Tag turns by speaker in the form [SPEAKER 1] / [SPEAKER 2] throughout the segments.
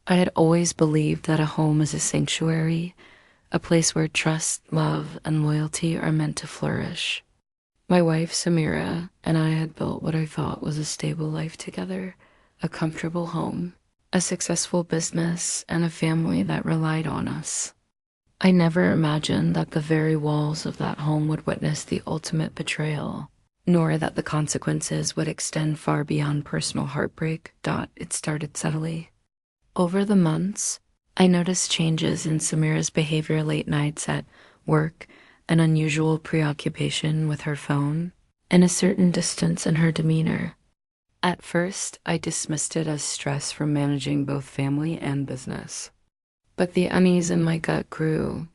[SPEAKER 1] I had always believed that a home is a sanctuary, a place where trust, love, and loyalty are meant to flourish. My wife, Samira, and I had built what I thought was a stable life together, a comfortable home, a successful business, and a family that relied on us. I never imagined that the very walls of that home would witness the ultimate betrayal, nor that the consequences would extend far beyond personal heartbreak. It started subtly. Over the months, I noticed changes in Samira's behavior late nights at work, an unusual preoccupation with her phone, and a certain distance in her demeanor. At first, I dismissed it as stress from managing both family and business. But the unease in my gut grew,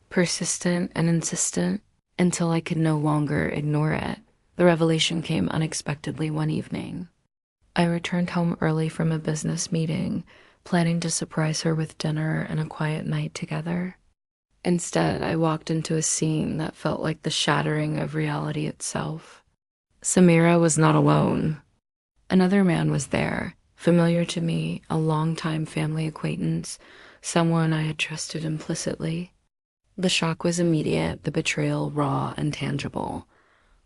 [SPEAKER 1] persistent and insistent, until I could no longer ignore it. The revelation came unexpectedly one evening. I returned home early from a business meeting, planning to surprise her with dinner and a quiet night together. Instead, I walked into a scene that felt like the shattering of reality itself. Samira was not alone. Another man was there, familiar to me, a longtime family acquaintance, someone I had trusted implicitly. The shock was immediate, the betrayal raw and tangible.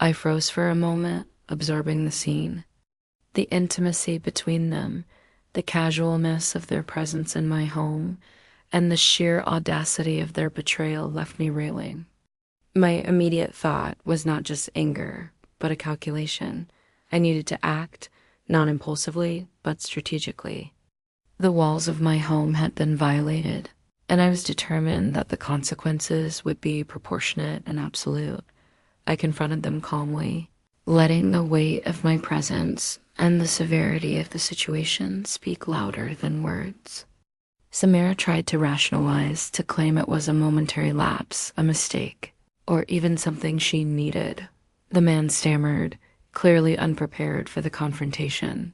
[SPEAKER 1] I froze for a moment, absorbing the scene. The intimacy between them, the casualness of their presence in my home, and the sheer audacity of their betrayal left me reeling. My immediate thought was not just anger, but a calculation. I needed to act, not impulsively, but strategically. The walls of my home had been violated, and I was determined that the consequences would be proportionate and absolute. I confronted them calmly, letting the weight of my presence and the severity of the situation speak louder than words. Samira tried to rationalize, to claim it was a momentary lapse, a mistake, or even something she needed. The man stammered, clearly unprepared for the confrontation.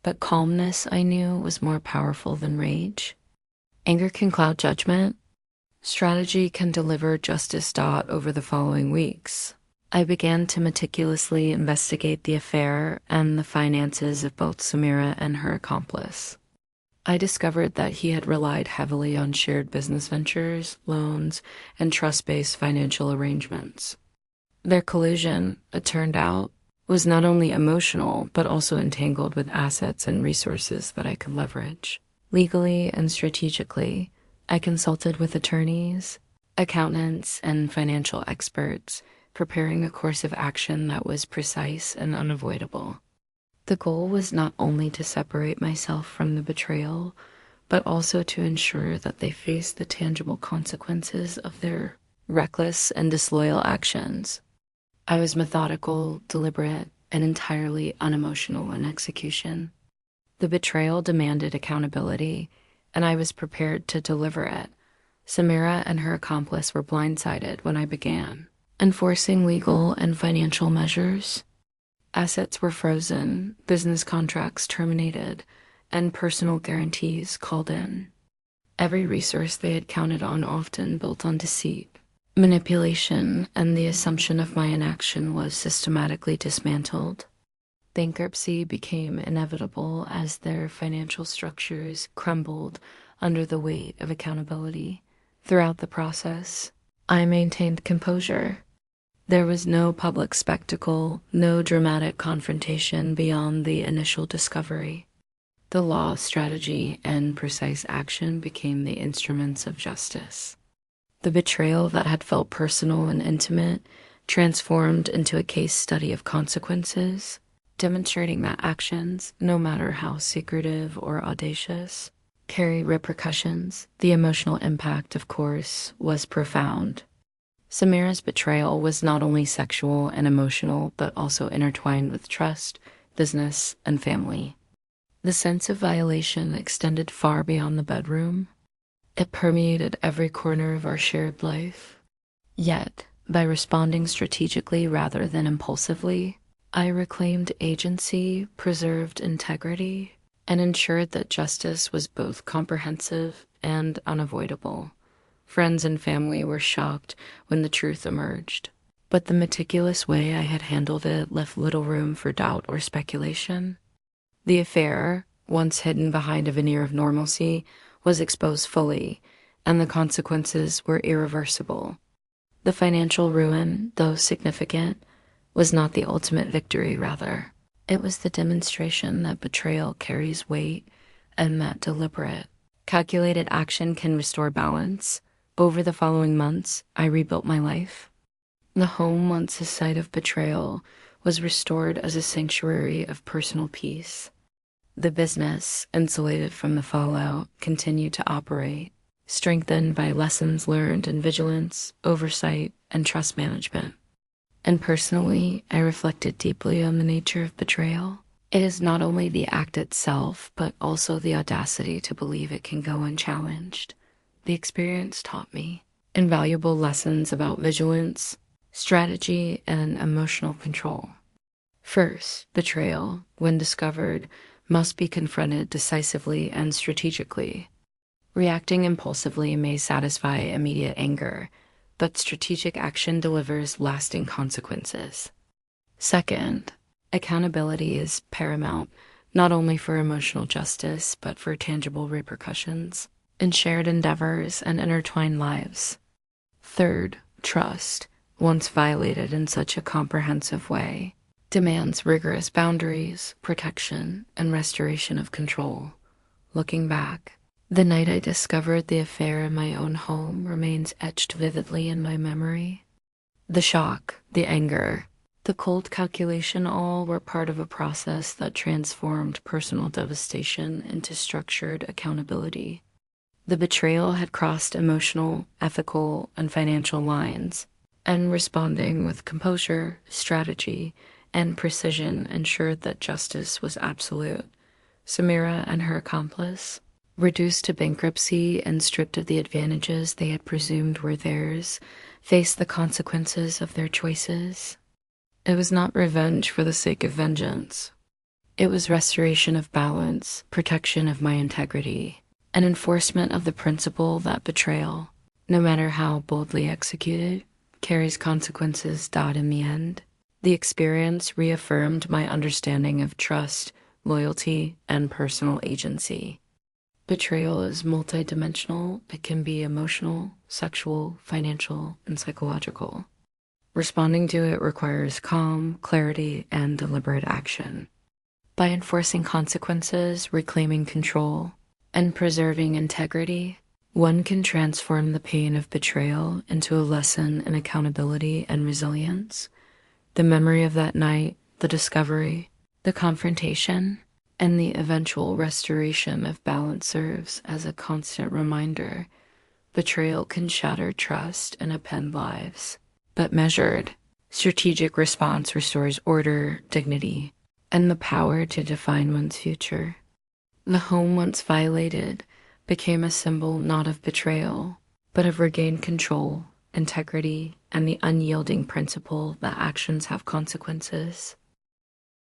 [SPEAKER 1] But calmness, I knew, was more powerful than rage. Anger can cloud judgment. Strategy can deliver justice. Over the following weeks, I began to meticulously investigate the affair and the finances of both Samira and her accomplice. I discovered that he had relied heavily on shared business ventures, loans, and trust-based financial arrangements. Their collusion, it turned out, was not only emotional, but also entangled with assets and resources that I could leverage. Legally and strategically, I consulted with attorneys, accountants, and financial experts, preparing a course of action that was precise and unavoidable. The goal was not only to separate myself from the betrayal, but also to ensure that they faced the tangible consequences of their reckless and disloyal actions. I was methodical, deliberate, and entirely unemotional in execution. The betrayal demanded accountability, and I was prepared to deliver it. Samira and her accomplice were blindsided when I began, enforcing legal and financial measures. Assets were frozen, business contracts terminated, and personal guarantees called in. Every resource they had counted on often built on deceit. Manipulation and the assumption of my inaction was systematically dismantled. Bankruptcy became inevitable as their financial structures crumbled under the weight of accountability. Throughout the process, I maintained composure. There was no public spectacle, no dramatic confrontation beyond the initial discovery. The law, strategy, and precise action became the instruments of justice. The betrayal that had felt personal and intimate transformed into a case study of consequences, demonstrating that actions, no matter how secretive or audacious, carry repercussions. The emotional impact, of course, was profound. Samira's betrayal was not only sexual and emotional, but also intertwined with trust, business, and family. The sense of violation extended far beyond the bedroom. It permeated every corner of our shared life. Yet, by responding strategically rather than impulsively, I reclaimed agency, preserved integrity, and ensured that justice was both comprehensive and unavoidable. Friends and family were shocked when the truth emerged, but the meticulous way I had handled it left little room for doubt or speculation. The affair, once hidden behind a veneer of normalcy, was exposed fully, and the consequences were irreversible. The financial ruin, though significant, was not the ultimate victory, rather. It was the demonstration that betrayal carries weight and that deliberate, calculated action can restore balance. Over the following months, I rebuilt my life. The home, once a site of betrayal, was restored as a sanctuary of personal peace. The business, insulated from the fallout, continued to operate, strengthened by lessons learned in vigilance, oversight, and trust management. And personally, I reflected deeply on the nature of betrayal. It is not only the act itself, but also the audacity to believe it can go unchallenged. The experience taught me invaluable lessons about vigilance, strategy, and emotional control. First, betrayal, when discovered, must be confronted decisively and strategically. Reacting impulsively may satisfy immediate anger, but strategic action delivers lasting consequences. Second, accountability is paramount, not only for emotional justice, but for tangible repercussions in shared endeavors and intertwined lives. Third, trust, once violated in such a comprehensive way, demands rigorous boundaries, protection, and restoration of control. Looking back, the night I discovered the affair in my own home remains etched vividly in my memory. The shock, the anger, the cold calculation, all were part of a process that transformed personal devastation into structured accountability. The betrayal had crossed emotional, ethical, and financial lines, and responding with composure, strategy, and precision ensured that justice was absolute. Samira and her accomplice, reduced to bankruptcy and stripped of the advantages they had presumed were theirs, faced the consequences of their choices. It was not revenge for the sake of vengeance. It was restoration of balance, protection of my integrity, and enforcement of the principle that betrayal, no matter how boldly executed, carries consequences in the end. The experience reaffirmed my understanding of trust, loyalty, and personal agency. Betrayal is multidimensional. It can be emotional, sexual, financial, and psychological. Responding to it requires calm, clarity, and deliberate action. By enforcing consequences, reclaiming control, and preserving integrity, one can transform the pain of betrayal into a lesson in accountability and resilience. The memory of that night, the discovery, the confrontation, and the eventual restoration of balance serves as a constant reminder. Betrayal can shatter trust and upend lives, but measured, strategic response restores order, dignity, and the power to define one's future. The home once violated became a symbol not of betrayal, but of regained control, integrity, and the unyielding principle that actions have consequences.